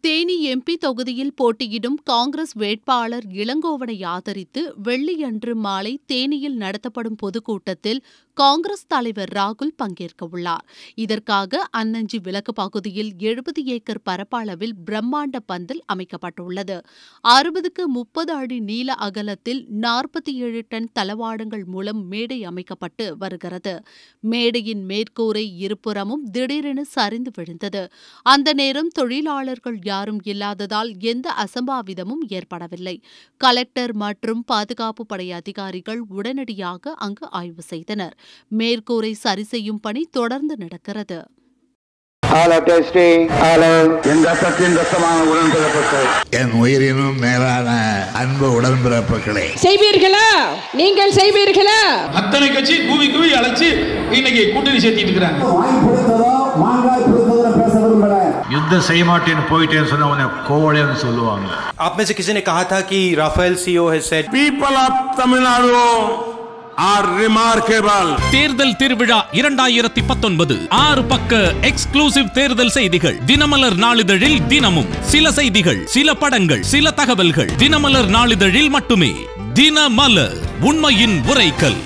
Theni MP தொகுதியில் போட்டியிடும் காங்கிரஸ் வேட்பாளர் இளங்கோவனை ஆதரித்து வெள்ளியன்று மாலை தேனியில் நடத்தப்படும் பொதுக்கூட்டத்தில் காங்கிரஸ் தலைவர் ராகுல் பங்கேற்கவுள்ளார். இதற்காக அன்னஞ்சி விலக்கு பகுதியில் 70 ஏக்கர் பரப்பளவில் பிரம்மாண்ட பந்தல் அமைக்கப்பட்டுள்ளது. 60க்கு 30 அடி நீள அகலத்தில் 47 டன் தளவாடங்கள் மூலம் மேடை அமைக்கப்பட்டு வருகிறது. மேடையின் மேற்கூரை இருபுறமும் திடீரென சரிந்து விழுந்தது. அந்த நேரம் தொழிலாளர்கள் யாரும் இல்லாததால் எந்த அசம்பாவிதமும் ஏற்படவில்லை. கலெக்டர் மற்றும் பாதுகாப்பு படை அதிகாரிகள் உடனடியாக அங்கு ஆய்வு செய்தனர். மேற்கூரை சரி செய்யும் பணி தொடர்ந்து நடக்கிறது. என் உயிரினும் மேலான அன்பு உடன்பிறப்புகளே, செய்வீர்களா? நீங்கள் செய்வீர்களா? அத்தனை கட்சி கூவி கூவி அழைச்சு இன்னைக்கு கூட்டணி சேர்த்திட்டு இருக்காங்க. युद्ध செய்ய மாட்டேன்னு போயிட்டேன்னு சொன்னா உன்னை கோவலைன்னு சொல்லுவாங்க. आप में से किसी ने कहा था कि Rafale CEO has said people of Tamil Nadu are remarkable. தேர்தல் திருவிழா 2019 6 பக்க எக்ஸ்க்ளூசிவ் தேர்தல் செய்திகள். தினமலர் நாளிதழில் தினமும் சில செய்திகள், சில படங்கள், சில தகவல்கள். தினமலர் நாளிதழில் மட்டுமே. தினமலர், உண்மையின் உரைக்கல்.